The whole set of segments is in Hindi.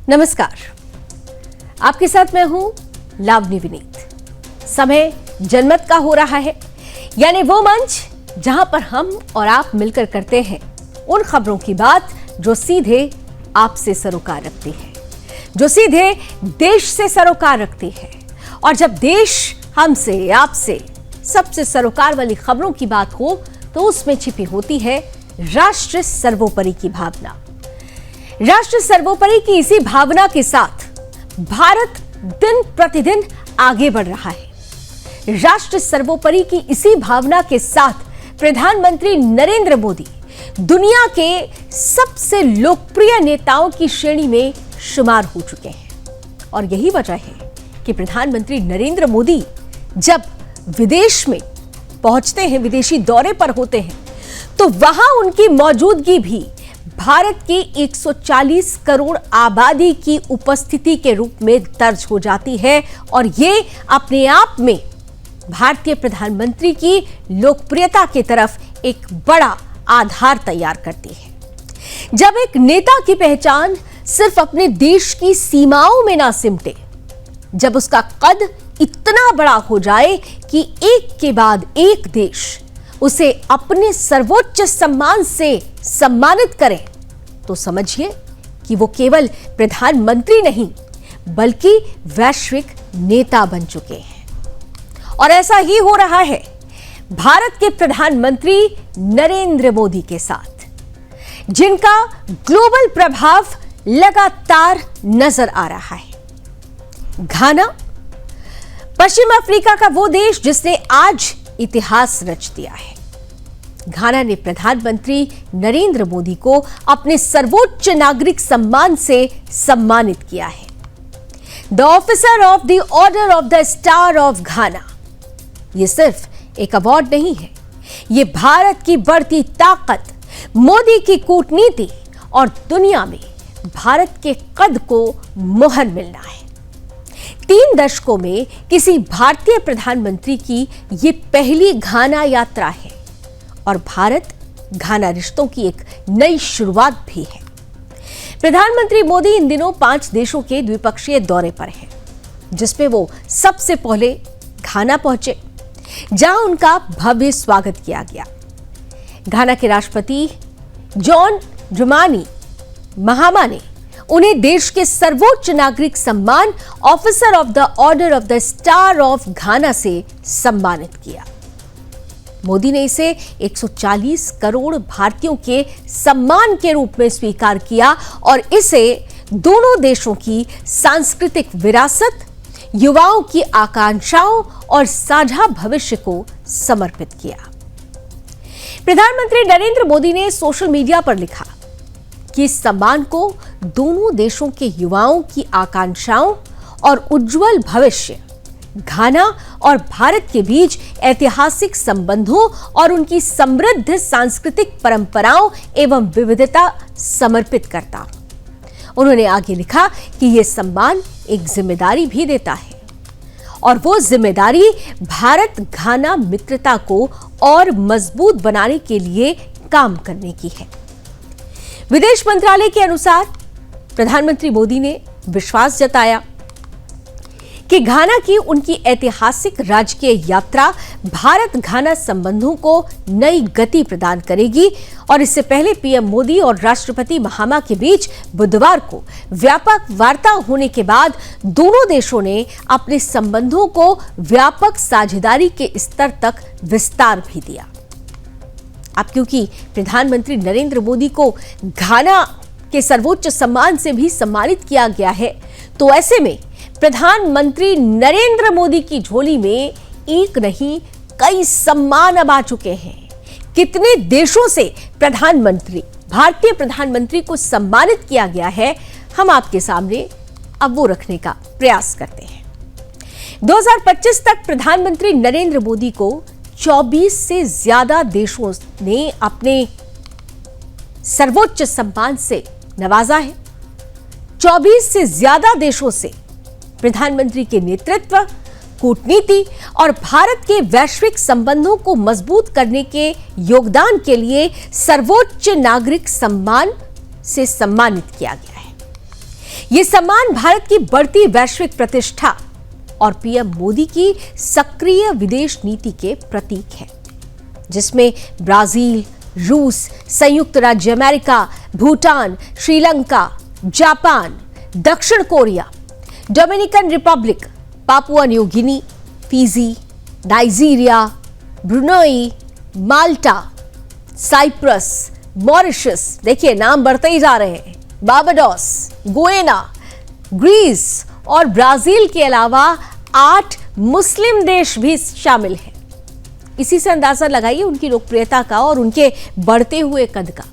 नमस्कार, आपके साथ मैं हूं लावनी विनीत। समय जनमत का हो रहा है, यानी वो मंच जहां पर हम और आप मिलकर करते हैं उन खबरों की बात जो सीधे आपसे सरोकार रखती है, जो सीधे देश से सरोकार रखती है। और जब देश हमसे, आपसे, सबसे सरोकार वाली खबरों की बात हो तो उसमें छिपी होती है राष्ट्र सर्वोपरि की भावना। राष्ट्र सर्वोपरि की इसी भावना के साथ भारत दिन प्रतिदिन आगे बढ़ रहा है। राष्ट्र सर्वोपरि की इसी भावना के साथ प्रधानमंत्री नरेंद्र मोदी दुनिया के सबसे लोकप्रिय नेताओं की श्रेणी में शुमार हो चुके हैं। और यही वजह है कि प्रधानमंत्री नरेंद्र मोदी जब विदेश में पहुंचते हैं, विदेशी दौरे पर होते हैं, तो वहां उनकी मौजूदगी भी भारत की 140 करोड़ आबादी की उपस्थिति के रूप में दर्ज हो जाती है। और ये अपने आप में भारतीय प्रधानमंत्री की लोकप्रियता की तरफ एक बड़ा आधार तैयार करती है। जब एक नेता की पहचान सिर्फ अपने देश की सीमाओं में ना सिमटे, जब उसका कद इतना बड़ा हो जाए कि एक के बाद एक देश उसे अपने सर्वोच्च सम्मान से सम्मानित करें, तो समझिए कि वो केवल प्रधानमंत्री नहीं बल्कि वैश्विक नेता बन चुके हैं। और ऐसा ही हो रहा है भारत के प्रधानमंत्री नरेंद्र मोदी के साथ, जिनका ग्लोबल प्रभाव लगातार नजर आ रहा है। घाना, पश्चिम अफ्रीका का वो देश जिसने आज इतिहास रच दिया है। घाना ने प्रधानमंत्री नरेंद्र मोदी को अपने सर्वोच्च नागरिक सम्मान से सम्मानित किया है। The officer of the order of the star of घाना। यह सिर्फ एक अवार्ड नहीं है, यह भारत की बढ़ती ताकत, मोदी की कूटनीति और दुनिया में भारत के कद को मोहर मिलना है। 3 दशकों में किसी भारतीय प्रधानमंत्री की यह पहली घाना यात्रा है और भारत घाना रिश्तों की एक नई शुरुआत भी है। प्रधानमंत्री मोदी इन दिनों 5 देशों के द्विपक्षीय दौरे पर हैं, जिसमें वो सबसे पहले घाना पहुंचे, जहां उनका भव्य स्वागत किया गया। घाना के राष्ट्रपति जॉन ड्रमानी महामा ने उन्हें देश के सर्वोच्च नागरिक सम्मान officer of the order of the star of घाना से सम्मानित किया। मोदी ने इसे 140 करोड़ भारतीयों के सम्मान के रूप में स्वीकार किया और इसे दोनों देशों की सांस्कृतिक विरासत, युवाओं की आकांक्षाओं और साझा भविष्य को समर्पित किया। प्रधानमंत्री नरेंद्र मोदी ने सोशल मीडिया पर लिखा कि इस सम्मान को दोनों देशों के युवाओं की आकांक्षाओं और उज्जवल भविष्य, घाना और भारत के बीच ऐतिहासिक संबंधों और उनकी समृद्ध सांस्कृतिक परंपराओं एवं विविधता समर्पित करता हूं। उन्होंने आगे लिखा कि यह सम्मान एक जिम्मेदारी भी देता है और वो जिम्मेदारी भारत घाना मित्रता को और मजबूत बनाने के लिए काम करने की है। विदेश मंत्रालय के अनुसार प्रधानमंत्री मोदी ने विश्वास जताया कि घाना की उनकी ऐतिहासिक राजकीय यात्रा भारत घाना संबंधों को नई गति प्रदान करेगी। और इससे पहले पीएम मोदी और राष्ट्रपति महामा के बीच बुधवार को व्यापक वार्ता होने के बाद दोनों देशों ने अपने संबंधों को व्यापक साझेदारी के स्तर तक विस्तार भी दिया। अब क्योंकि प्रधानमंत्री नरेंद्र मोदी को घाना के सर्वोच्च सम्मान से भी सम्मानित किया गया है, तो ऐसे में प्रधानमंत्री नरेंद्र मोदी की झोली में एक नहीं कई सम्मान अब आ चुके हैं। कितने देशों से भारतीय प्रधानमंत्री को सम्मानित किया गया है, हम आपके सामने अब वो रखने का प्रयास करते हैं। 2025 तक प्रधानमंत्री नरेंद्र मोदी को 24 से ज्यादा देशों ने अपने सर्वोच्च सम्मान से नवाजा है। 24 से ज्यादा देशों से प्रधानमंत्री के नेतृत्व, कूटनीति और भारत के वैश्विक संबंधों को मजबूत करने के योगदान के लिए सर्वोच्च नागरिक सम्मान से सम्मानित किया गया है। ये सम्मान भारत की बढ़ती वैश्विक प्रतिष्ठा और पीएम मोदी की सक्रिय विदेश नीति के प्रतीक है, जिसमें ब्राजील, रूस, संयुक्त राज्य अमेरिका, भूटान, श्रीलंका, जापान, दक्षिण Korea, Dominican Republic, Papua New Guinea, Fiji, Nigeria, Brunei, Malta, Cyprus, Mauritius, देखिए नाम बढ़ते ही जा रहे हैं, बारबाडोस, गुयाना, ग्रीस और ब्राजील के अलावा 8 मुस्लिम देश भी शामिल हैं। इसी से अंदाजा लगाइए उनकी लोकप्रियता का और उनके बढ़ते हुए कद का।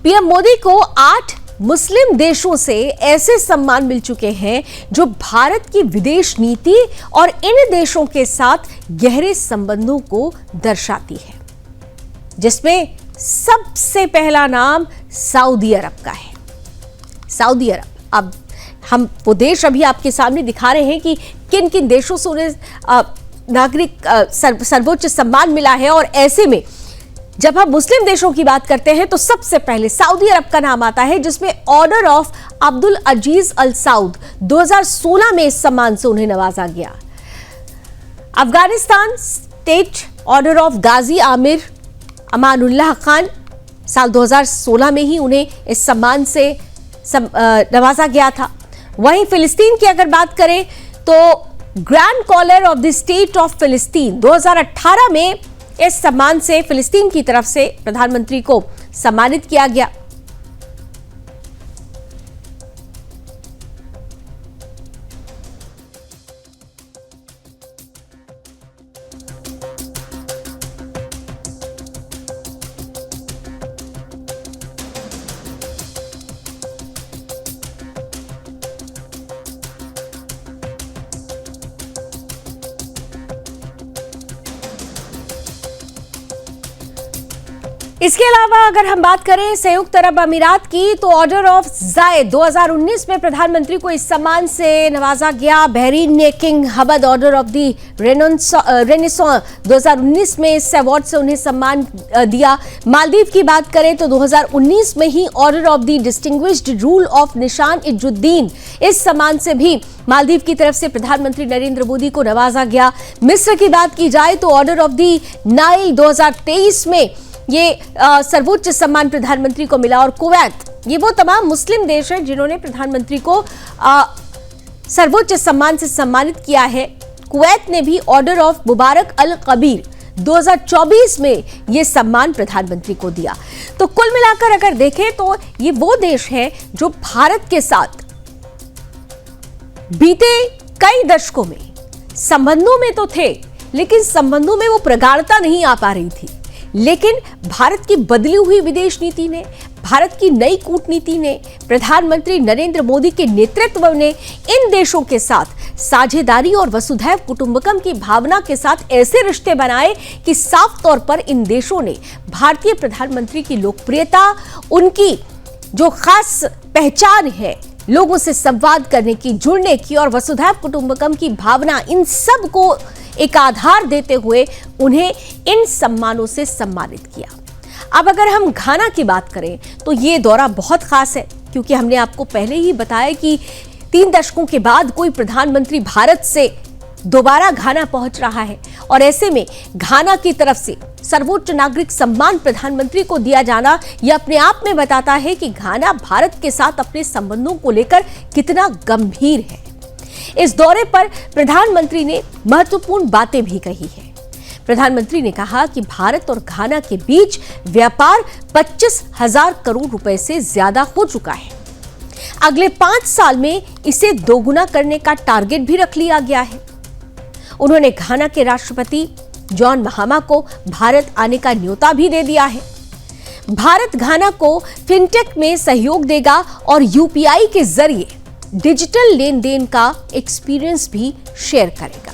पीएम मोदी को 8 मुस्लिम देशों से ऐसे सम्मान मिल चुके हैं जो भारत की विदेश नीति और इन देशों के साथ गहरे संबंधों को दर्शाती है, जिसमें सबसे पहला नाम सऊदी अरब का है। सऊदी अरब, अब हम वो देश अभी आपके सामने दिखा रहे हैं कि किन किन देशों से उन्हें नागरिक सर्वोच्च सम्मान मिला है, और ऐसे में जब हम मुस्लिम देशों की बात करते हैं तो सबसे पहले सऊदी अरब का नाम आता है, जिसमें ऑर्डर ऑफ अब्दुल अजीज अल सऊद 2016 में इस सम्मान से उन्हें नवाजा गया। अफगानिस्तान स्टेट ऑर्डर ऑफ गाजी आमिर अमानुल्लाह खान, साल 2016 में ही उन्हें इस सम्मान से नवाजा गया था। वहीं फिलिस्तीन की अगर बात करें तो grand collar of the state of फिलिस्तीन 2018 में इस सम्मान से फिलिस्तीन की तरफ से प्रधानमंत्री को सम्मानित किया गया। इसके अलावा अगर हम बात करें संयुक्त अरब अमीरात की तो ऑर्डर ऑफ जायद 2019 में प्रधानमंत्री को इस सम्मान से नवाजा गया। बहरीन ने king Hamad order of the Renaissance 2019 में इस अवार्ड से उन्हें सम्मान दिया। मालदीव की बात करें तो 2019 में ही order of the distinguished rule of Nishan Izzuddin, इस सम्मान से भी मालदीव की तरफ से प्रधानमंत्री नरेंद्र मोदी को नवाजा गया। मिस्र की बात की जाए तो ऑर्डर ऑफ द नाइल 2023 में ये सर्वोच्च सम्मान प्रधानमंत्री को मिला। और कुवैत, ये वो तमाम मुस्लिम देश हैं जिन्होंने प्रधानमंत्री को सर्वोच्च सम्मान से सम्मानित किया है। कुवैत ने भी ऑर्डर ऑफ मुबारक अल कबीर 2024 में ये सम्मान प्रधानमंत्री को दिया। तो कुल मिलाकर अगर देखें तो ये वो देश हैं जो भारत के साथ बीते कई दशकों में संबंधों में तो थे, लेकिन संबंधों में वो प्रगाढ़ता नहीं आ पा रही थी। लेकिन भारत की बदली हुई विदेश नीति ने, भारत की नई कूटनीति ने, प्रधानमंत्री नरेंद्र मोदी के नेतृत्व ने इन देशों के साथ साझेदारी और वसुधैव कुटुंबकम की भावना के साथ ऐसे रिश्ते बनाए कि साफ तौर पर इन देशों ने भारतीय प्रधानमंत्री की लोकप्रियता, उनकी जो खास पहचान है लोगों से संवाद करने की, जुड़ने की और वसुधैव कुटुंबकम की भावना, इन सब को एक आधार देते हुए उन्हें इन सम्मानों से सम्मानित किया। अब अगर हम घाना की बात करें तो ये दौरा बहुत खास है, क्योंकि हमने आपको पहले ही बताया कि 3 दशकों के बाद कोई प्रधानमंत्री भारत से दोबारा घाना पहुंच रहा है, और ऐसे में घाना की तरफ से सर्वोच्च नागरिक सम्मान प्रधानमंत्री को दिया जाना यह अपने आप में बताता है कि घाना भारत के साथ अपने संबंधों को लेकर कितना गंभीर है। इस दौरे पर प्रधानमंत्री ने महत्वपूर्ण बातें भी कही है। प्रधानमंत्री ने कहा कि भारत और घाना के बीच व्यापार 25,000 करोड़ रुपए से ज्यादा हो चुका है। अगले 5 साल में इसे दोगुना करने का टारगेट भी रख लिया गया है। उन्होंने घाना के राष्ट्रपति जॉन महामा को भारत आने का न्योता भी दे दिया है। भारत घाना को फिनटेक में सहयोग देगा और यूपीआई के जरिए डिजिटल लेन देन का एक्सपीरियंस भी शेयर करेगा।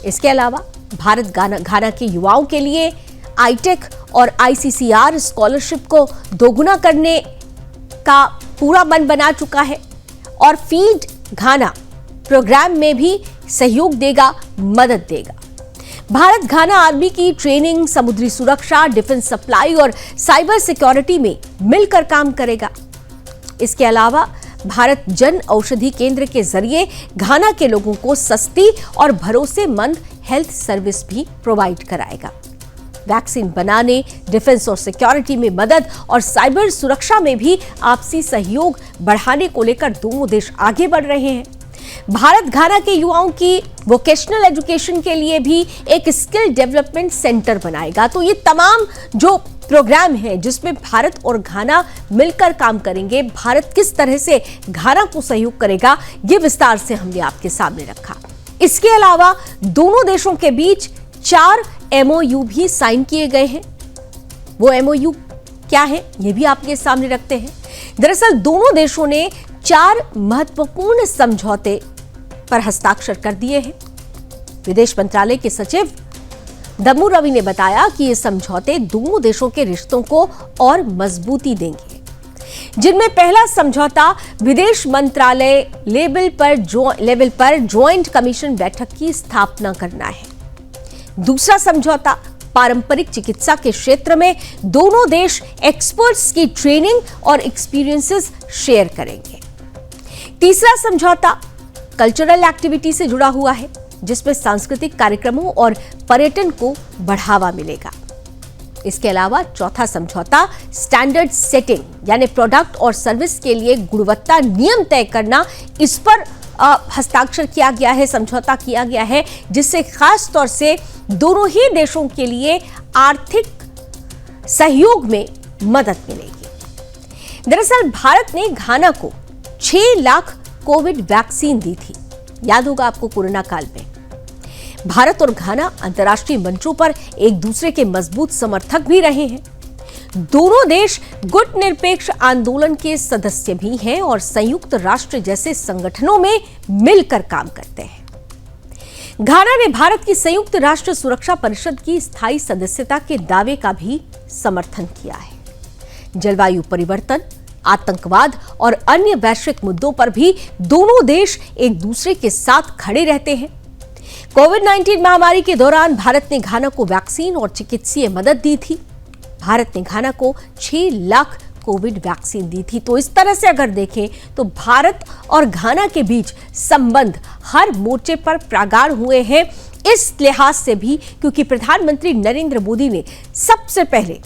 इसके अलावा भारत घाना के युवाओं के लिए आईटेक और आईसीसीआर स्कॉलरशिप को दोगुना करने का पूरा मन बना चुका है, और फीड घाना प्रोग्राम में भी सहयोग देगा, मदद देगा। भारत घाना आर्मी की ट्रेनिंग, समुद्री सुरक्षा, डिफेंस सप्लाई और साइबर सिक्योरिटी में मिलकर काम करेगा। इसके अलावा भारत जन औषधि केंद्र के जरिए घाना के लोगों को सस्ती और भरोसेमंद हेल्थ सर्विस भी प्रोवाइड कराएगा। वैक्सीन बनाने, डिफेंस और सिक्योरिटी में मदद और साइबर सुरक्षा में भी आपसी सहयोग बढ़ाने को लेकर दोनों देश आगे बढ़ रहे हैं। भारत घाना के युवाओं की वोकेशनल एजुकेशन के लिए भी एक स्किल डेवलपमेंट सेंटर बनाएगा। तो ये तमाम जो प्रोग्राम है जिसमें भारत और घाना मिलकर काम करेंगे, भारत किस तरह से घाना को सहयोग करेगा, ये विस्तार से हमने आपके सामने रखा। इसके अलावा दोनों देशों के बीच 4 MOU भी साइन किए गए हैं। वो MOU क्या है, ये भी आपके सामने रखते हैं। दरअसल दोनों देशों ने 4 महत्वपूर्ण समझौते पर हस्ताक्षर कर दिए हैं। विदेश मंत्रालय के सचिव दम्मू रवि ने बताया कि ये समझौते दोनों देशों के रिश्तों को और मजबूती देंगे, जिनमें पहला समझौता विदेश मंत्रालय लेवल पर ज्वाइंट कमीशन बैठक की स्थापना करना है। दूसरा समझौता पारंपरिक चिकित्सा के क्षेत्र में दोनों देश एक्सपर्ट्स की ट्रेनिंग और एक्सपीरियंसेस शेयर करेंगे। तीसरा समझौता कल्चरल एक्टिविटी से जुड़ा हुआ है, जिसमें सांस्कृतिक कार्यक्रमों और पर्यटन को बढ़ावा मिलेगा। इसके अलावा चौथा समझौता स्टैंडर्ड सेटिंग यानी प्रोडक्ट और सर्विस के लिए गुणवत्ता नियम तय करना, इस पर हस्ताक्षर किया गया है, समझौता किया गया है, जिससे खास तौर से दोनों ही देशों के लिए आर्थिक सहयोग में मदद मिलेगी। दरअसल भारत ने घाना को 6 लाख कोविड वैक्सीन दी थी। याद होगा आपको, कोरोना काल में भारत और घाना अंतर्राष्ट्रीय मंचों पर एक दूसरे के मजबूत समर्थक भी रहे हैं। दोनों देश गुट निरपेक्ष आंदोलन के सदस्य भी हैं और संयुक्त राष्ट्र जैसे संगठनों में मिलकर काम करते हैं। घाना ने भारत की संयुक्त राष्ट्र सुरक्षा परिषद की स्थायी सदस्यता के दावे का भी समर्थन किया है। जलवायु परिवर्तन, आतंकवाद और अन्य वैश्विक मुद्दों पर भी दोनों देश एक दूसरे के साथ खड़े रहते हैं। कोविड-19 महामारी के दौरान भारत ने घाना को वैक्सीन और चिकित्सीय मदद दी थी। भारत ने घाना को 6 लाख कोविड वैक्सीन दी थी। तो इस तरह से अगर देखें तो भारत और घाना के बीच संबंध हर मोर्चे पर प्रगाढ़ हुए हैं। इस लिहाज से भी क्योंकि प्रधानमंत्री नरेंद्र मोदी ने सबसे पहले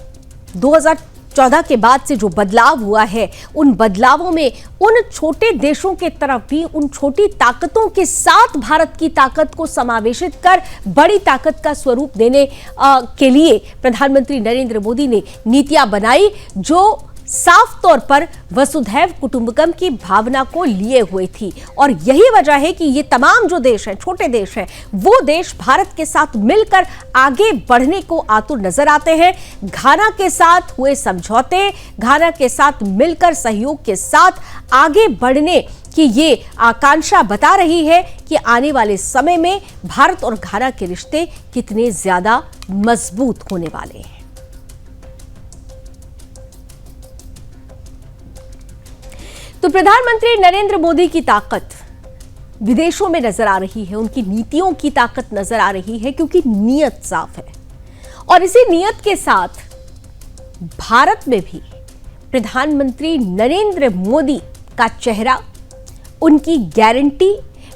2014 के बाद से जो बदलाव हुआ है, उन बदलावों में उन छोटे देशों के तरफ भी, उन छोटी ताकतों के साथ भारत की ताकत को समावेशित कर बड़ी ताकत का स्वरूप देने के लिए प्रधानमंत्री नरेंद्र मोदी ने नीतियां बनाई, जो साफ तौर पर वसुधैव कुटुंबकम की भावना को लिए हुए थी। और यही वजह है कि ये तमाम जो देश हैं, छोटे देश हैं, वो देश भारत के साथ मिलकर आगे बढ़ने को आतुर नजर आते हैं। घाना के साथ हुए समझौते, घाना के साथ मिलकर सहयोग के साथ आगे बढ़ने की ये आकांक्षा बता रही है कि आने वाले समय में भारत और घाना के रिश्ते कितने ज्यादा मजबूत होने वाले हैं। तो प्रधानमंत्री नरेंद्र मोदी की ताकत विदेशों में नजर आ रही है, उनकी नीतियों की ताकत नजर आ रही है, क्योंकि नीयत साफ है। और इसी नीयत के साथ भारत में भी प्रधानमंत्री नरेंद्र मोदी का चेहरा, उनकी गारंटी,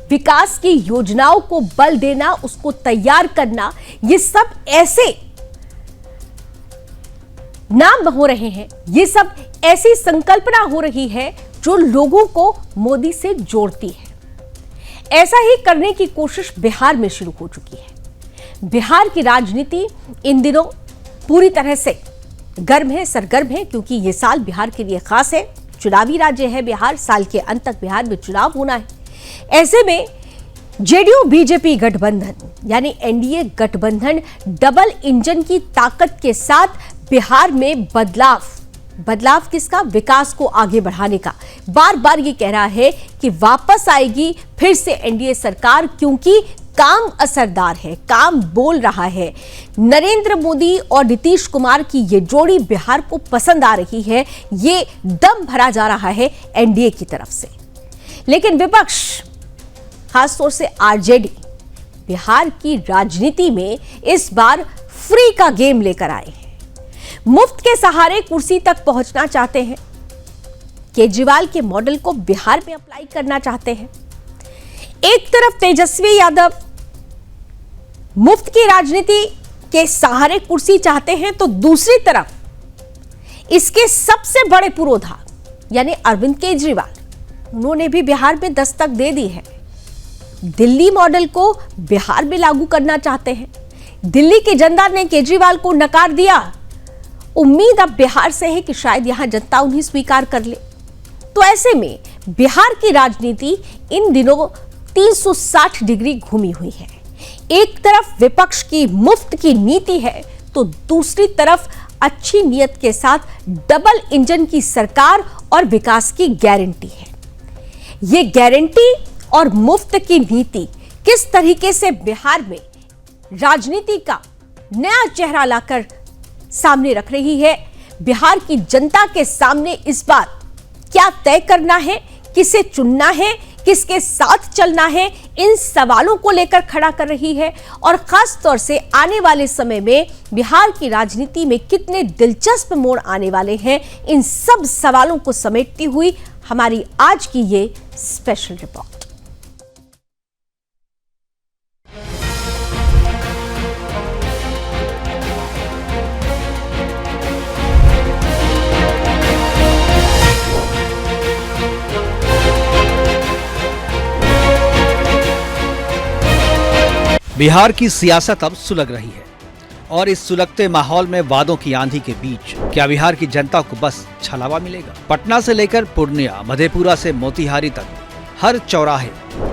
विकास की योजनाओं को बल देना, उसको तैयार करना, ये सब ऐसे नाम हो रहे हैं, ये सब ऐसी संकल्पना हो रही है जो लोगों को मोदी से जोड़ती है। ऐसा ही करने की कोशिश बिहार में शुरू हो चुकी है। बिहार की राजनीति इन दिनों पूरी तरह से गर्म है, सरगर्म है, क्योंकि ये साल बिहार के लिए खास है। चुनावी राज्य है बिहार, साल के अंत तक बिहार में चुनाव होना है। ऐसे में जेडीयू बीजेपी गठबंधन यानी एनडीए गठबंधन डबल इंजन की ताकत के साथ बिहार में बदलाव किसका? विकास को आगे बढ़ाने का। बार बार ये कह रहा है कि वापस आएगी फिर से एनडीए सरकार, क्योंकि काम असरदार है, काम बोल रहा है। नरेंद्र मोदी और नीतीश कुमार की ये जोड़ी बिहार को पसंद आ रही है, ये दम भरा जा रहा है एनडीए की तरफ से। लेकिन विपक्ष, खासतौर से आरजेडी, बिहार की राजनीति में इस बार फ्री का गेम लेकर आए हैं। मुफ्त के सहारे कुर्सी तक पहुंचना चाहते हैं। केजरीवाल के मॉडल को बिहार में अप्लाई करना चाहते हैं। एक तरफ तेजस्वी यादव मुफ्त की राजनीति के सहारे कुर्सी चाहते हैं, तो दूसरी तरफ इसके सबसे बड़े पुरोधा यानी अरविंद केजरीवाल, उन्होंने भी बिहार में दस्तक दे दी है। दिल्ली मॉडल को बिहार में लागू करना चाहते हैं। दिल्ली की जनता ने केजरीवाल को नकार दिया। उम्मीद अब बिहार से है कि शायद यहां जनता उन्हें स्वीकार कर ले। तो ऐसे में बिहार की राजनीति इन दिनों 360 डिग्री घूमी हुई है। एक तरफ विपक्ष की मुफ्त की नीति है, तो दूसरी तरफ अच्छी नियत के साथ डबल इंजन की सरकार और विकास की गारंटी है। ये गारंटी और मुफ्त की नीति किस तरीके से बिहार में राजनीति का नया चेहरा लाकर सामने रख रही है, बिहार की जनता के सामने इस बार क्या तय करना है, किसे चुनना है, किसके साथ चलना है, इन सवालों को लेकर खड़ा कर रही है। और खास तौर से आने वाले समय में बिहार की राजनीति में कितने दिलचस्प मोड़ आने वाले हैं, इन सब सवालों को समेटती हुई हमारी आज की ये स्पेशल रिपोर्ट। बिहार की सियासत अब सुलग रही है और इस सुलगते माहौल में वादों की आंधी के बीच क्या बिहार की जनता को बस छलावा मिलेगा? पटना से लेकर पूर्णिया, मधेपुरा से मोतिहारी तक हर चौराहे,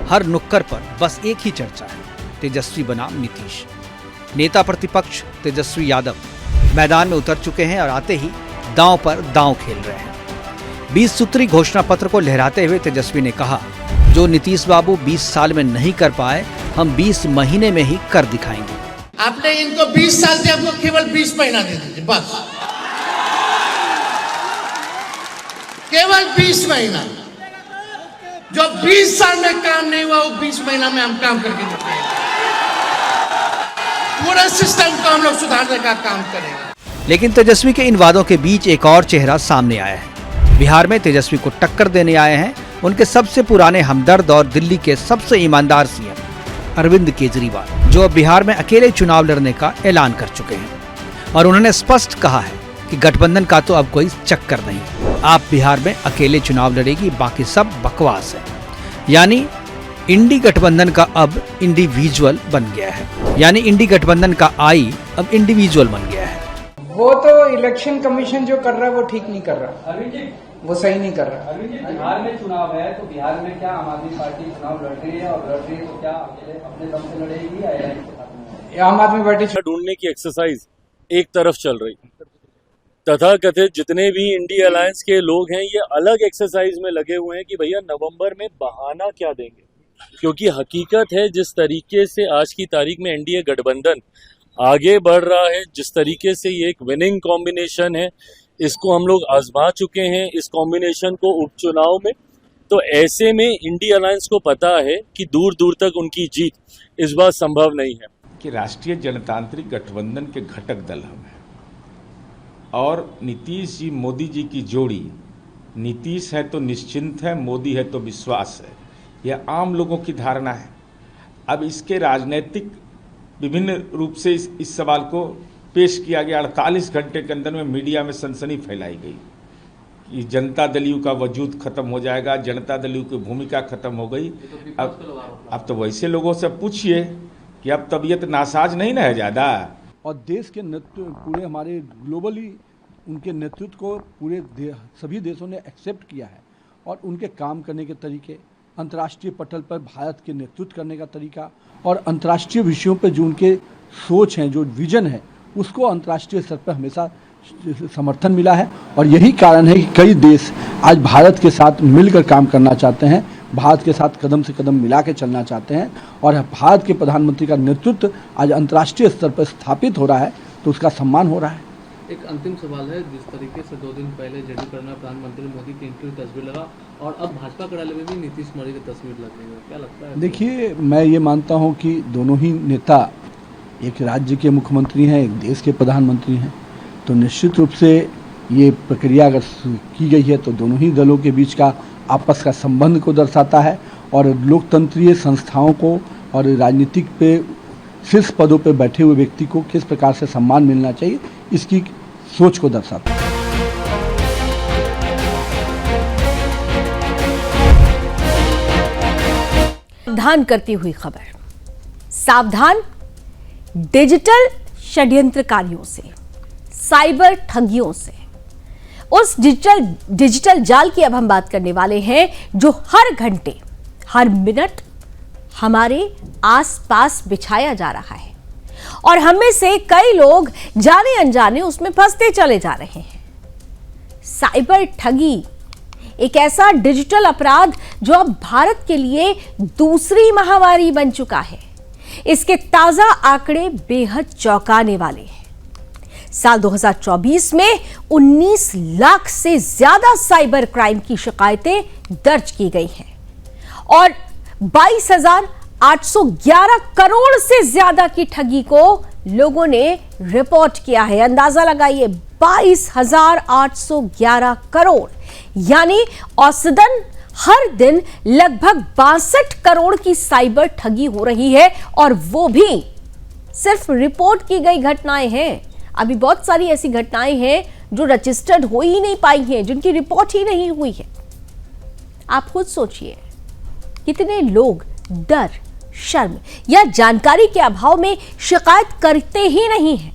हर नुक्कड़ पर बस एक ही चर्चा है, तेजस्वी बनाम नीतीश। नेता प्रतिपक्ष तेजस्वी यादव मैदान में उतर चुके हैं और आते ही दांव पर दांव खेल रहे हैं। 20 सूत्री घोषणा पत्र को लहराते हुए तेजस्वी ने कहा, जो नीतीश बाबू 20 साल में नहीं कर पाए, हम 20 महीने में ही कर दिखाएंगे। आपने इनको 20 साल से आपको केवल 20 महीना दे दीजिए, बस केवल 20 महीना। जो 20 साल में काम नहीं हुआ वो 20 महीना में हम काम करके दिखाएंगे। पूरा सिस्टम को हम लोग सुधारने का काम करेंगे। लेकिन तेजस्वी के इन वादों के बीच एक और चेहरा सामने आया है। बिहार में तेजस्वी को टक्कर देने आए हैं उनके सबसे पुराने हमदर्द और दिल्ली के सबसे ईमानदार सीएम अरविंद केजरीवाल, जो अब बिहार में अकेले चुनाव लड़ने का ऐलान कर चुके हैं। और उन्होंने स्पष्ट कहा है कि गठबंधन का तो अब कोई चक्कर नहीं, आप बिहार में अकेले चुनाव लड़ेगी, बाकी सब बकवास है। यानी इंडी गठबंधन का अब इंडिविजुअल बन गया है, यानी इंडी गठबंधन का आई अब इंडिविजुअल बन गया है। वो तो इलेक्शन कमीशन जो कर रहा है वो ठीक नहीं कर रहा, वो सही नहीं कर रहा। बिहार में चुनाव है तो बिहार में क्या आम आदमी पार्टी चुनाव लड़ रही है, और लड़ रही है तो क्या अपने दम से लड़ेगी या एआईएमआईएम के साथ में? आम आदमी पार्टी ढूंढने की एक्सरसाइज एक तरफ चल रही, तथाकथित जितने भी इंडिया अलायंस के लोग हैं ये अलग एक्सरसाइज में लगे हुए हैं कि भैया नवंबर में बहाना क्या देंगे, क्योंकि हकीकत है जिस तरीके से आज की तारीख में एनडीए गठबंधन आगे बढ़ रहा है, जिस तरीके से ये एक विनिंग कॉम्बिनेशन है, इसको हम लोग आजमा चुके हैं इस कॉम्बिनेशन को उपचुनाव में। तो ऐसे में इंडिया अलायंस को पता है कि दूर दूर तक उनकी जीत इस बार संभव नहीं है। कि राष्ट्रीय जनतांत्रिक गठबंधन के घटक दल हम हैं और नीतीश जी मोदी जी की जोड़ी, नीतीश है तो निश्चिंत है, मोदी है तो विश्वास है, यह आम लोगों की धारणा है। अब इसके राजनीतिक विभिन्न रूप से इस सवाल को पेश किया गया। 48 घंटे के अंदर में मीडिया में सनसनी फैलाई गई कि जनता दल का वजूद खत्म हो जाएगा, जनता दल की भूमिका खत्म हो गई। अब तो वैसे लोगों से पूछिए कि अब तबीयत नासाज नहीं ना है ज़्यादा। और देश के नेतृत्व पूरे हमारे ग्लोबली उनके नेतृत्व को सभी देशों ने एक्सेप्ट किया है, और उनके काम करने के तरीके, अंतर्राष्ट्रीय पटल पर भारत के नेतृत्व करने का तरीका और अंतर्राष्ट्रीय विषयों पर जो उनके सोच हैं, जो विजन है, उसको अंतर्राष्ट्रीय स्तर पर हमेशा समर्थन मिला है। और यही कारण है कि कई देश आज भारत के साथ मिलकर काम करना चाहते हैं, भारत के साथ कदम से कदम मिला के चलना चाहते हैं। और भारत के प्रधानमंत्री का नेतृत्व आज अंतर्राष्ट्रीय स्तर पर स्थापित हो रहा है, तो उसका सम्मान हो रहा है। एक अंतिम सवाल है, जिस तरीके से 2 दिन पहले जेडी करना प्रधानमंत्री मोदी की इंटरव्यू तस्वीर लगा और अब भाजपा कार्यालय में भी नीतीश कुमार की तस्वीर लग रही है, क्या लगता है? देखिए, मैं ये मानता हूँ कि दोनों ही नेता एक राज्य के मुख्यमंत्री हैं, एक देश के प्रधानमंत्री हैं, तो निश्चित रूप से ये प्रक्रिया अगर की गई है तो दोनों ही दलों के बीच का आपस का संबंध को दर्शाता है और लोकतंत्रीय संस्थाओं को और राजनीतिक पे शीर्ष पदों पे बैठे हुए व्यक्ति को किस प्रकार से सम्मान मिलना चाहिए, इसकी सोच को दर्शाता है। सावधान करती हुई खबर, सावधान डिजिटल षड्यंत्रकारियों से, साइबर ठगियों से। उस डिजिटल जाल की अब हम बात करने वाले हैं जो हर घंटे हर मिनट हमारे आसपास बिछाया जा रहा है और हम में से कई लोग जाने अनजाने उसमें फंसते चले जा रहे हैं। साइबर ठगी एक ऐसा डिजिटल अपराध जो अब भारत के लिए दूसरी महामारी बन चुका है। इसके ताजा आंकड़े बेहद चौंकाने वाले हैं। साल 2024 में 19 लाख से ज्यादा साइबर क्राइम की शिकायतें दर्ज की गई हैं और 22,811 करोड़ से ज्यादा की ठगी को लोगों ने रिपोर्ट किया है। अंदाजा लगाइए, 22,811 करोड़, यानी औसतन हर दिन लगभग 62 करोड़ की साइबर ठगी हो रही है और वो भी सिर्फ रिपोर्ट की गई घटनाएं हैं। अभी बहुत सारी ऐसी घटनाएं हैं जो रजिस्टर्ड हो ही नहीं पाई हैं, जिनकी रिपोर्ट ही नहीं हुई है। आप खुद सोचिए, कितने लोग डर, शर्म या जानकारी के अभाव में शिकायत करते ही नहीं हैं।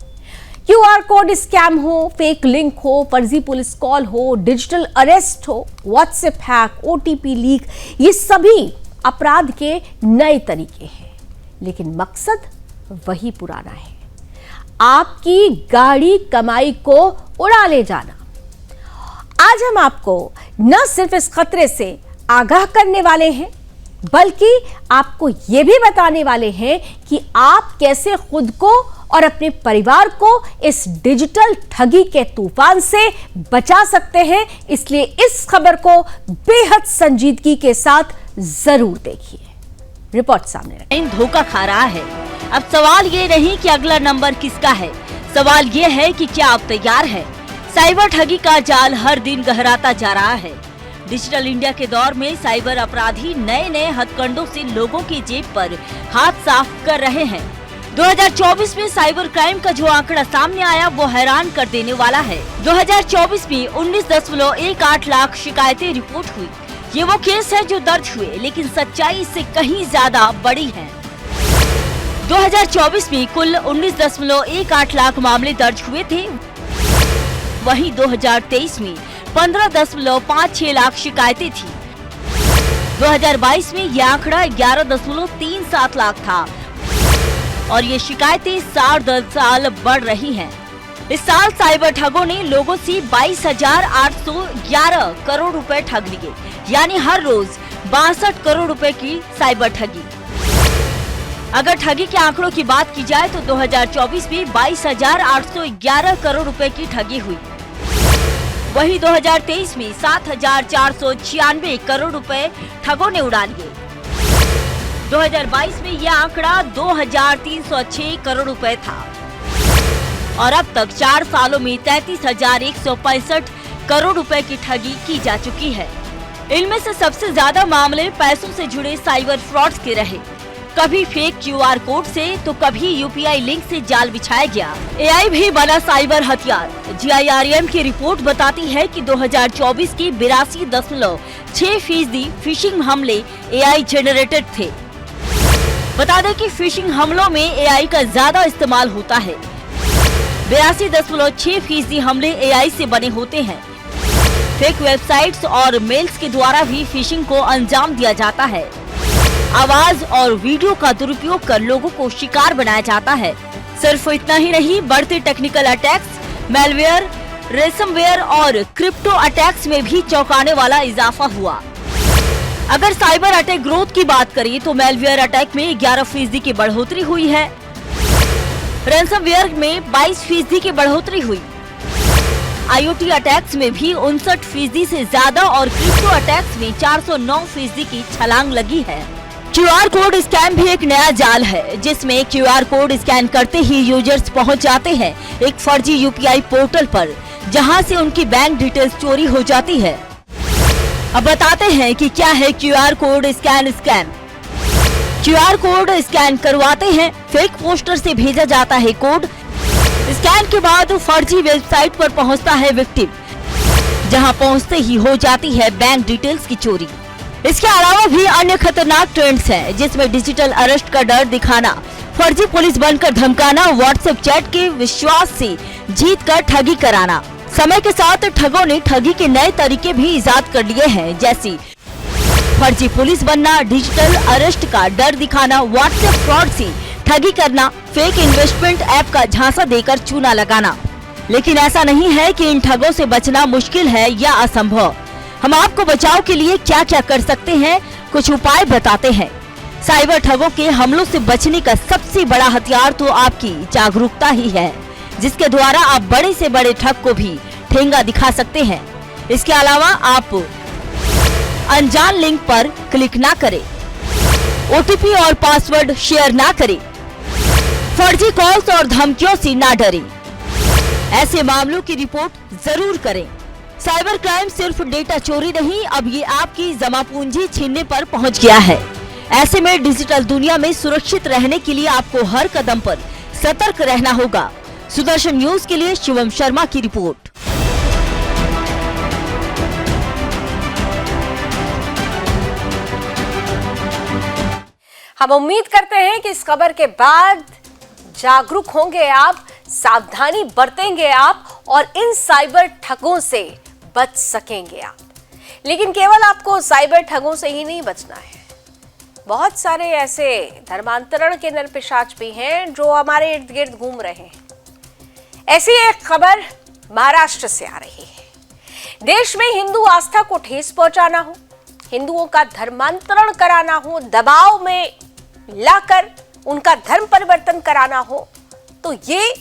क्यूआर कोड स्कैम हो, फेक लिंक हो, फर्जी पुलिस कॉल हो, डिजिटल अरेस्ट हो, व्हाट्सएप हैक, ओटीपी लीक, ये सभी अपराध के नए तरीके हैं, लेकिन मकसद वही पुराना है, आपकी गाड़ी कमाई को उड़ा ले जाना। आज हम आपको न सिर्फ इस खतरे से आगाह करने वाले हैं, बल्कि आपको यह भी बताने वाले हैं कि आप कैसे खुद को और अपने परिवार को इस डिजिटल ठगी के तूफान से बचा सकते हैं। इसलिए इस खबर को बेहद संजीदगी के साथ जरूर देखिए। रिपोर्ट सामने रखें। धोखा खा रहा है। अब सवाल ये नहीं कि अगला नंबर किसका है, सवाल ये है कि क्या आप तैयार हैं? साइबर ठगी का जाल हर दिन गहराता जा रहा है। डिजिटल इंडिया के दौर में साइबर अपराधी नए नए हथकंडों से लोगों की जेब पर हाथ साफ कर रहे हैं। 2024 में साइबर क्राइम का जो आंकड़ा सामने आया वो हैरान कर देने वाला है। 2024 में 19.18 लाख शिकायतें रिपोर्ट हुई। ये वो केस है जो दर्ज हुए, लेकिन सच्चाई इससे कहीं ज्यादा बड़ी है। 2024 में कुल 19.18 लाख मामले दर्ज हुए थे, वहीं 2023 में 15.56 लाख शिकायतें थी। 2022 में यह आंकड़ा 11.37 लाख था और ये शिकायतें साल दर साल बढ़ रही हैं। इस साल साइबर ठगों ने लोगों से 22,811 करोड़ रुपए ठग लिए, यानी हर रोज 62 करोड़ रुपए की साइबर ठगी। अगर ठगी के आंकड़ों की बात की जाए तो 2024 में 22,811 करोड़ रुपए की ठगी हुई। वहीं 2023 में 7,496 करोड़ रुपए ठगों ने उड़ा लिए। 2022 में यह आंकड़ा 2,306 करोड़ रुपए था और अब तक 4 सालों में 33,165 करोड़ रुपए की ठगी की जा चुकी है। इनमें से सबसे ज्यादा मामले पैसों से जुड़े साइबर फ्रॉड्स के रहे। कभी फेक क्यूआर कोड से तो कभी यूपीआई लिंक से जाल बिछाया गया। एआई भी बना साइबर हथियार। GIRM की रिपोर्ट बताती है कि 2024 की 82.6% फिशिंग हमले एआई जनरेटेड थे। बता दें कि फिशिंग हमलों में एआई का ज्यादा इस्तेमाल होता है। 82.6% हमले एआई से बने होते हैं। फेक वेबसाइट्स और मेल्स के द्वारा भी फिशिंग को अंजाम दिया जाता है। आवाज और वीडियो का दुरुपयोग कर लोगों को शिकार बनाया जाता है। सिर्फ इतना ही नहीं, बढ़ते टेक्निकल अटैक्स, मैलवेयर, रेसमवेयर और क्रिप्टो अटैक्स में भी चौंकाने वाला इजाफा हुआ। अगर साइबर अटैक ग्रोथ की बात करें तो मैलवेयर अटैक में 11% की बढ़ोतरी हुई है। रैंसमवेयर में 22% की बढ़ोतरी हुई। IoT अटैक्स में भी 59% से ज्यादा और क्रिप्टो अटैक्स में 409% की छलांग लगी है। क्यूआर कोड स्कैम भी एक नया जाल है, जिसमें क्यूआर कोड स्कैन करते ही यूजर्स पहुंच जाते हैं एक फर्जी यूपीआई पोर्टल पर, जहां से उनकी बैंक डिटेल्स चोरी हो जाती है। अब बताते हैं कि क्या है QR code scam. QR code scan करवाते हैं, फेक पोस्टर से भेजा जाता है कोड। स्कैन के बाद फर्जी वेबसाइट पर पहुंचता है विक्टिम, जहां पहुंचते ही हो जाती है बैंक डिटेल्स की चोरी। इसके अलावा भी अन्य खतरनाक ट्रेंड्स हैं, जिसमें डिजिटल अरेस्ट का डर दिखाना, फर्जी पुलिस बनकर धमकाना, व्हाट्सएप चैट के विश्वास से जीत कर ठगी कराना। समय के साथ ठगों ने ठगी के नए तरीके भी इजाद कर लिए हैं, जैसे फर्जी पुलिस बनना, डिजिटल अरेस्ट का डर दिखाना, व्हाट्सएप फ्रॉड से ठगी करना, फेक इन्वेस्टमेंट ऐप का झांसा देकर चूना लगाना। लेकिन ऐसा नहीं है कि इन ठगों से बचना मुश्किल है या असंभव। हम आपको बचाव के लिए क्या क्या कर सकते हैं, कुछ उपाय बताते हैं। साइबर ठगों के हमलों से बचने का सबसे बड़ा हथियार तो आपकी जागरूकता ही है, जिसके द्वारा आप बड़े से बड़े ठग को भी ठेंगा दिखा सकते हैं। इसके अलावा आप अनजान लिंक पर क्लिक ना करें, OTP और पासवर्ड शेयर ना करें, फर्जी कॉल्स और धमकियों से ना डरें। ऐसे मामलों की रिपोर्ट जरूर करें। साइबर क्राइम सिर्फ डेटा चोरी नहीं, अब ये आपकी जमा पूंजी छीनने पर पहुंच गया है। ऐसे में डिजिटल दुनिया में सुरक्षित रहने के लिए आपको हर कदम पर सतर्क रहना होगा। सुदर्शन न्यूज के लिए शिवम शर्मा की रिपोर्ट। हम उम्मीद करते हैं कि इस खबर के बाद जागरूक होंगे आप, सावधानी बरतेंगे आप और इन साइबर ठगों से बच सकेंगे आप। लेकिन केवल आपको साइबर ठगों से ही नहीं बचना है, बहुत सारे ऐसे धर्मांतरण के नरपिशाच भी हैं जो हमारे इर्द गिर्द घूम रहे हैं। ऐसी एक खबर महाराष्ट्र से आ रही है। देश में हिंदू आस्था को ठेस पहुंचाना हो, हिंदुओं का धर्मांतरण कराना हो, दबाव में लाकर उनका धर्म परिवर्तन कराना हो, तो ये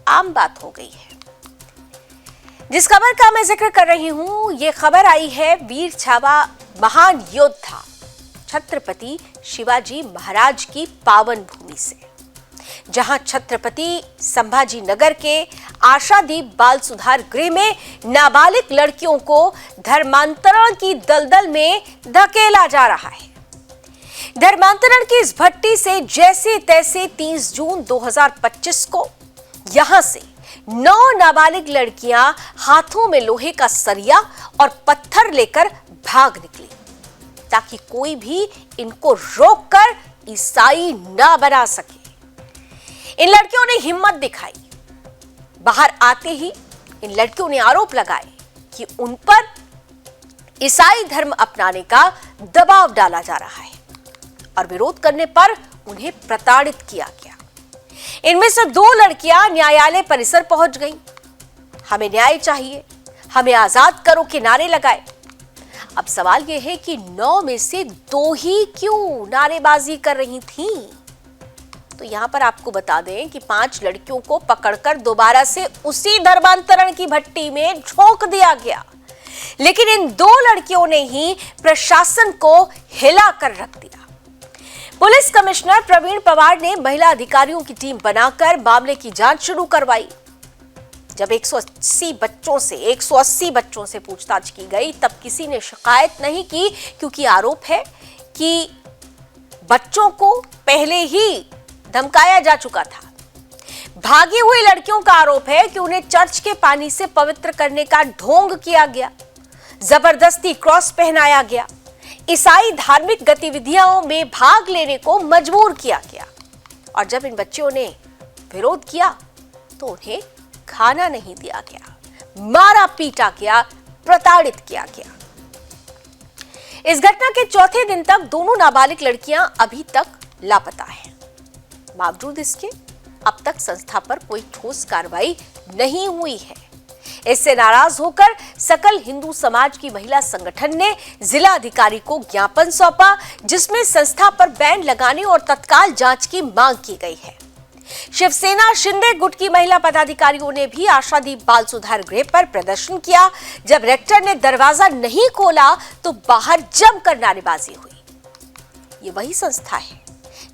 आम बात हो गई है। जिस खबर का मैं जिक्र कर रही हूं, ये खबर आई है वीर छावा महान योद्धा छत्रपति शिवाजी महाराज की पावन भूमि से, जहां छत्रपति संभाजी नगर के आशादीप बाल सुधार गृह में नाबालिग लड़कियों को धर्मांतरण की दलदल में धकेला जा रहा है। धर्मांतरण की इस भट्टी से जैसे तैसे 30 जून 2025 को यहां से 9 नाबालिग लड़कियां हाथों में लोहे का सरिया और पत्थर लेकर भाग निकली, ताकि कोई भी इनको रोककर ईसाई ना बना सके। इन लड़कियों ने हिम्मत दिखाई। बाहर आते ही इन लड़कियों ने आरोप लगाए कि उन पर ईसाई धर्म अपनाने का दबाव डाला जा रहा है और विरोध करने पर उन्हें प्रताड़ित किया गया। इनमें से 2 लड़कियां न्यायालय परिसर पहुंच गईं। हमें न्याय चाहिए, हमें आजाद करो के नारे लगाए। अब सवाल यह है कि 9 में से 2 ही क्यों नारेबाजी कर रही थीं? तो यहां पर आपको बता दें कि 5 लड़कियों को पकड़कर दोबारा से उसी धर्मांतरण की भट्टी में झोंक दिया गया, लेकिन इन 2 लड़कियों ने ही प्रशासन को हिला कर रख दिया। पुलिस कमिश्नर प्रवीण पवार ने महिला अधिकारियों की टीम बनाकर मामले की जांच शुरू करवाई। जब 180 बच्चों से पूछताछ की गई, तब किसी ने शिकायत नहीं की, क्योंकि आरोप है कि बच्चों को पहले ही धमकाया जा चुका था। भागी हुई लड़कियों का आरोप है कि उन्हें चर्च के पानी से पवित्र करने का ढोंग किया गया, जबरदस्ती क्रॉस पहनाया गया, ईसाई धार्मिक गतिविधियों में भाग लेने को मजबूर किया गया, और जब इन बच्चों ने विरोध किया तो उन्हें खाना नहीं दिया गया, मारा पीटा गया, प्रताड़ित किया गया। इस घटना के चौथे दिन तक दोनों नाबालिग लड़कियां अभी तक लापता हैं। बावजूद इसके अब तक संस्था पर कोई ठोस कार्रवाई नहीं हुई है। इससे नाराज होकर सकल हिंदू समाज की महिला संगठन ने जिला अधिकारी को ज्ञापन सौंपा, जिसमें संस्था पर बैन लगाने और तत्काल जांच की मांग की गई है। शिवसेना शिंदे गुट की महिला पदाधिकारियों ने भी आशादीप बाल सुधार गृह पर प्रदर्शन किया। जब रेक्टर ने दरवाजा नहीं खोला तो बाहर जमकर नारेबाजी हुई। ये वही संस्था है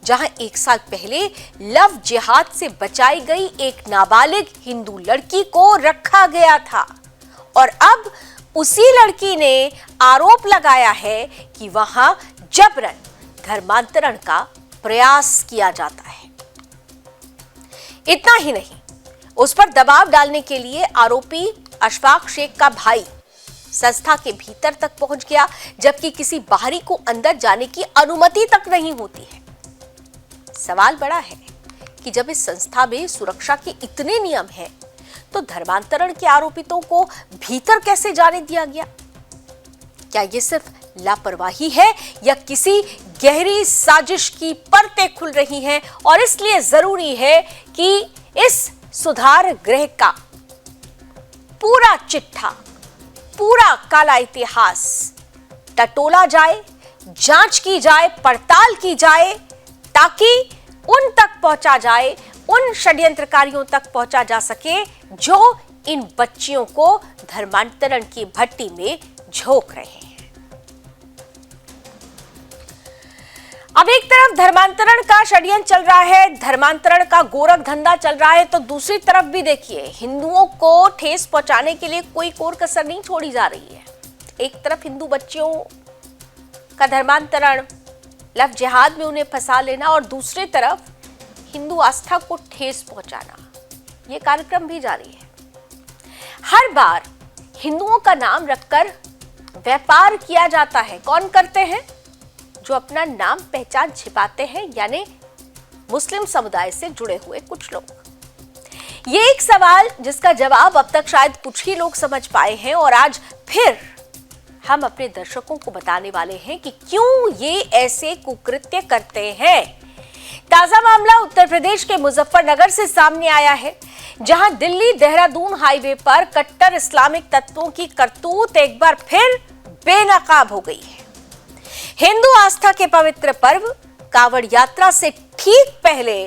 जहां 1 साल पहले लव जिहाद से बचाई गई एक नाबालिग हिंदू लड़की को रखा गया था और अब उसी लड़की ने आरोप लगाया है कि वहां जबरन धर्मांतरण का प्रयास किया जाता है। इतना ही नहीं, उस पर दबाव डालने के लिए आरोपी अशफाक शेख का भाई संस्था के भीतर तक पहुंच गया, जबकि किसी बाहरी को अंदर जाने की अनुमति तक नहीं होती है। सवाल बड़ा है कि जब इस संस्था में सुरक्षा के इतने नियम हैं, तो धर्मांतरण के आरोपितों को भीतर कैसे जाने दिया गया? क्या ये सिर्फ लापरवाही है या किसी गहरी साजिश की परतें खुल रही हैं और इसलिए जरूरी है कि इस सुधार गृह का पूरा चिट्ठा, पूरा काला इतिहास टटोला जाए, जांच की जाए, पड़ताल की जाए, ताकि उन तक पहुंचा जाए, उन षड्यंत्रकारियों तक पहुंचा जा सके जो इन बच्चियों को धर्मांतरण की भट्टी में झोंक रहे हैं। अब एक तरफ धर्मांतरण का षड्यंत्र चल रहा है, धर्मांतरण का गोरख धंधा चल रहा है, तो दूसरी तरफ भी देखिए हिंदुओं को ठेस पहुंचाने के लिए कोई कोर कसर नहीं छोड़ी जा रही है। एक तरफ हिंदू बच्चियों का धर्मांतरण, लव जिहाद में उन्हें फंसा लेना, और दूसरी तरफ हिंदू आस्था को ठेस पहुंचाना, ये कार्यक्रम भी जारी है। हर बार हिंदुओं का नाम रखकर व्यापार किया जाता है। कौन करते हैं? जो अपना नाम पहचान छिपाते हैं, यानी मुस्लिम समुदाय से जुड़े हुए कुछ लोग। ये एक सवाल जिसका जवाब अब तक शायद कुछ ही लोग समझ पाए हैं, और आज फिर हम अपने दर्शकों को बताने वाले हैं कि क्यों ये ऐसे कुकृत्य करते हैं। ताजा मामला उत्तर प्रदेश के मुजफ्फरनगर से सामने आया है, जहां दिल्ली देहरादून हाईवे पर कट्टर इस्लामिक तत्वों की करतूत एक बार फिर बेनकाब हो गई है। हिंदू आस्था के पवित्र पर्व कावड़ यात्रा से ठीक पहले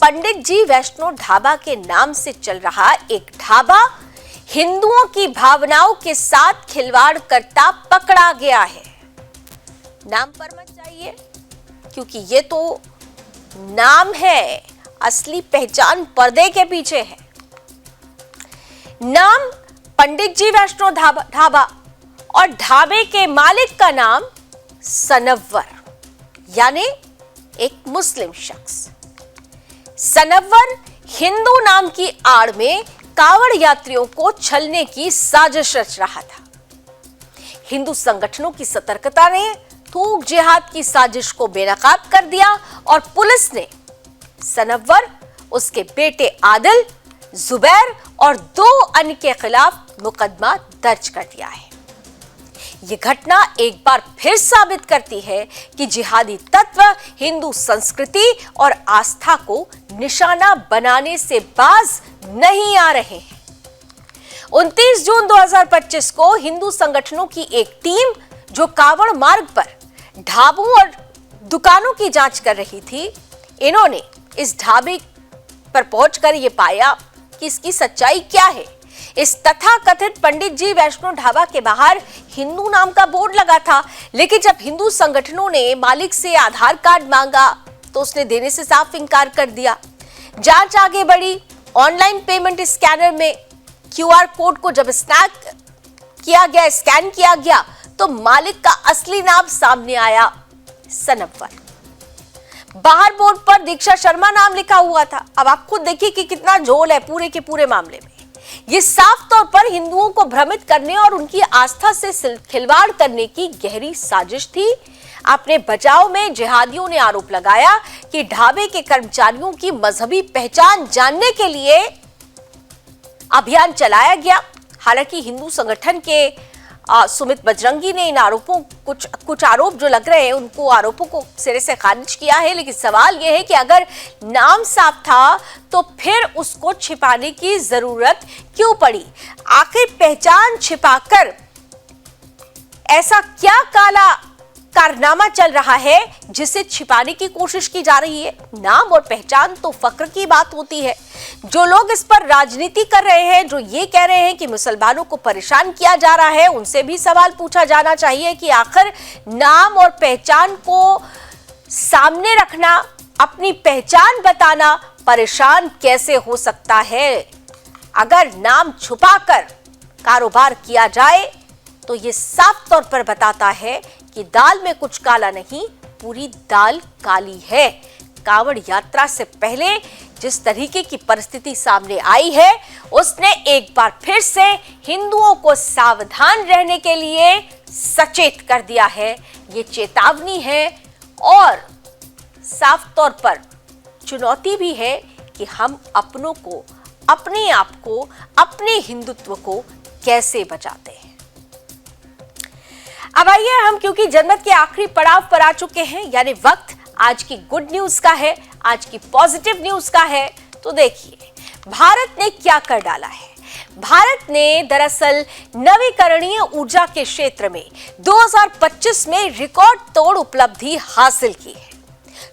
पंडित जी वैष्णो ढाबा के नाम से चल रहा एक ढाबा हिंदुओं की भावनाओं के साथ खिलवाड़ करता पकड़ा गया है। नाम पर मत जाइए, क्योंकि ये तो नाम है, असली पहचान पर्दे के पीछे है। नाम पंडित जी वैष्णो ढाबा और ढाबे के मालिक का नाम सनव्वर, यानी एक मुस्लिम शख्स। सनव्वर हिंदू नाम की आड़ में कावड़ यात्रियों को छलने की साजिश रच रहा था। हिंदू संगठनों की सतर्कता ने थूक जिहाद की साजिश को बेनकाब कर दिया और पुलिस ने सनव्वर, उसके बेटे आदिल, जुबैर और 2 अन्य के खिलाफ मुकदमा दर्ज कर दिया है। यह घटना एक बार फिर साबित करती है कि जिहादी तत्व हिंदू संस्कृति और आस्था को निशाना बनाने से बाज नहीं आ रहे हैं। 29 जून 2025 को हिंदू संगठनों की एक टीम जो कावड़ मार्ग पर ढाबों और दुकानों की जांच कर रही थी, इन्होंने इस ढाबे पर पहुंचकर यह पाया कि इसकी सच्चाई क्या है। इस तथाकथित पंडित जी वैष्णो ढाबा के बाहर हिंदू नाम का बोर्ड लगा था, लेकिन जब हिंदू संगठनों ने मालिक से आधार कार्ड मांगा तो उसने देने से साफ इनकार कर दिया। जांच आगे बढ़ी, ऑनलाइन पेमेंट स्कैनर में क्यूआर कोड को जब स्कैन किया गया तो मालिक का असली नाम सामने आया, सनव्वर। बाहर बोर्ड पर दीक्षा शर्मा नाम लिखा हुआ था। अब आप खुद देखिए कि कितना झोल है पूरे के पूरे मामले में। ये साफ तौर पर हिंदुओं को भ्रमित करने और उनकी आस्था से खिलवाड़ करने की गहरी साजिश थी। अपने बचाव में जिहादियों ने आरोप लगाया कि ढाबे के कर्मचारियों की मजहबी पहचान जानने के लिए अभियान चलाया गया। हालांकि हिंदू संगठन के सुमित बजरंगी ने इन आरोपों कुछ आरोप जो लग रहे हैं उनको आरोपों को सिरे से खारिज किया है, लेकिन सवाल यह है कि अगर नाम साफ था तो फिर उसको छिपाने की जरूरत क्यों पड़ी? आखिर पहचान छिपाकर ऐसा क्या काला कारनामा चल रहा है जिसे छिपाने की कोशिश की जा रही है? नाम और पहचान तो फक्र की बात होती है। जो लोग इस पर राजनीति कर रहे हैं, जो ये कह रहे हैं कि मुसलमानों को परेशान किया जा रहा है, उनसे भी सवाल पूछा जाना चाहिए कि आखिर नाम और पहचान को सामने रखना, अपनी पहचान बताना परेशान कैसे हो सकता है? अगर नाम छुपाकर कारोबार किया जाए तो ये साफ तौर पर बताता है कि दाल में कुछ काला नहीं, पूरी दाल काली है। कांवड़ यात्रा से पहले जिस तरीके की परिस्थिति सामने आई है, उसने एक बार फिर से हिंदुओं को सावधान रहने के लिए सचेत कर दिया है। ये चेतावनी है और साफ तौर पर चुनौती भी है कि हम अपनों को, अपने आप को, अपने हिंदुत्व को कैसे बचाते हैं। अब आइए हम, क्योंकि जनमत के आखिरी पड़ाव पर आ चुके हैं, यानी वक्त आज की गुड न्यूज का है, आज की पॉजिटिव न्यूज का है, तो देखिए भारत ने क्या कर डाला है। भारत ने दरअसल नवीकरणीय ऊर्जा के क्षेत्र में 2025 में रिकॉर्ड तोड़ उपलब्धि हासिल की है।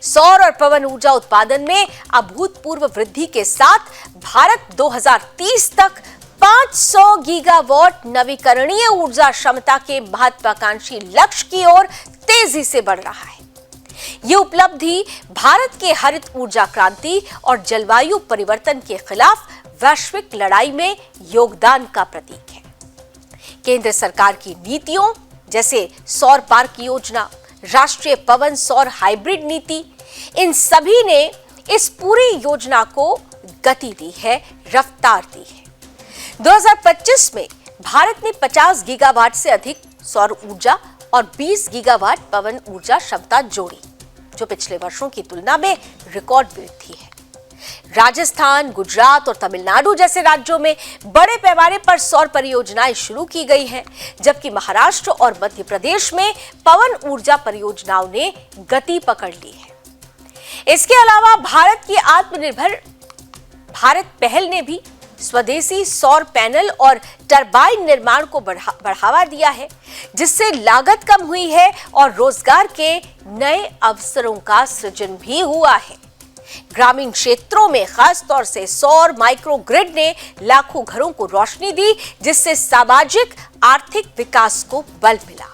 सौर और पवन ऊर्जा उत्पादन में अभूतपूर्व वृद्धि के साथ भारत 2030 तक 500 गीगावाट नवीकरणीय ऊर्जा क्षमता के महत्वाकांक्षी लक्ष्य की ओर तेजी से बढ़ रहा है। ये उपलब्धि भारत के हरित ऊर्जा क्रांति और जलवायु परिवर्तन के खिलाफ वैश्विक लड़ाई में योगदान का प्रतीक है। केंद्र सरकार की नीतियों जैसे सौर पार्क योजना, राष्ट्रीय पवन सौर हाइब्रिड नीति, इन सभी ने इस पूरी योजना को गति दी है, रफ्तार दी है। 2025 में भारत ने 50 गीगावाट से अधिक सौर ऊर्जा और 20 गीगावाट पवन ऊर्जा क्षमता जोड़ी, जो पिछले वर्षों की तुलना में रिकॉर्ड वृद्धि है। राजस्थान, गुजरात और तमिलनाडु जैसे राज्यों में बड़े पैमाने पर सौर परियोजनाएं शुरू की गई हैं, जबकि महाराष्ट्र और मध्य प्रदेश में पवन ऊर्जा परियोजनाओं ने गति पकड़ ली है। इसके अलावा भारत की आत्मनिर्भर भारत पहल ने भी स्वदेशी सौर पैनल और टरबाइन निर्माण को बढ़ावा दिया है, जिससे लागत कम हुई है और रोजगार के नए अवसरों का सृजन भी हुआ है। ग्रामीण क्षेत्रों में खास तौर से सौर माइक्रो ग्रिड ने लाखों घरों को रोशनी दी, जिससे सामाजिक आर्थिक विकास को बल मिला।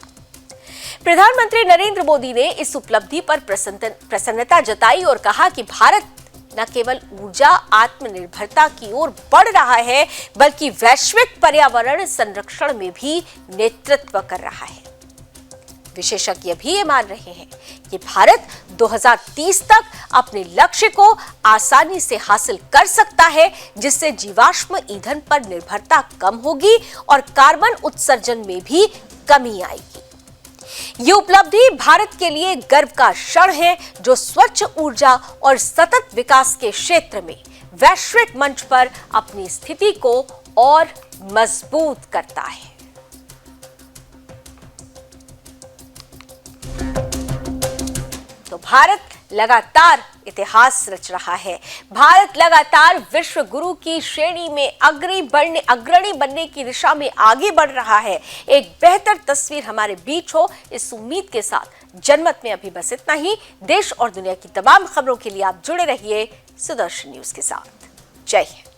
प्रधानमंत्री नरेंद्र मोदी ने इस उपलब्धि पर प्रसन्नता जताई और कहा कि भारत न केवल ऊर्जा आत्मनिर्भरता की ओर बढ़ रहा है, बल्कि वैश्विक पर्यावरण संरक्षण में भी नेतृत्व कर रहा है। विशेषज्ञ भी ये मान रहे हैं कि भारत 2030 तक अपने लक्ष्य को आसानी से हासिल कर सकता है, जिससे जीवाश्म ईंधन पर निर्भरता कम होगी और कार्बन उत्सर्जन में भी कमी आएगी। ये उपलब्धि भारत के लिए गर्व का क्षण है, जो स्वच्छ ऊर्जा और सतत विकास के क्षेत्र में वैश्विक मंच पर अपनी स्थिति को और मजबूत करता है। तो भारत लगातार इतिहास रच रहा है। भारत लगातार विश्व गुरु की श्रेणी में अग्रणी बनने की दिशा में आगे बढ़ रहा है। एक बेहतर तस्वीर हमारे बीच हो, इस उम्मीद के साथ जनमत में अभी बस इतना ही। देश और दुनिया की तमाम खबरों के लिए आप जुड़े रहिए सुदर्शन न्यूज के साथ। जय हिंद।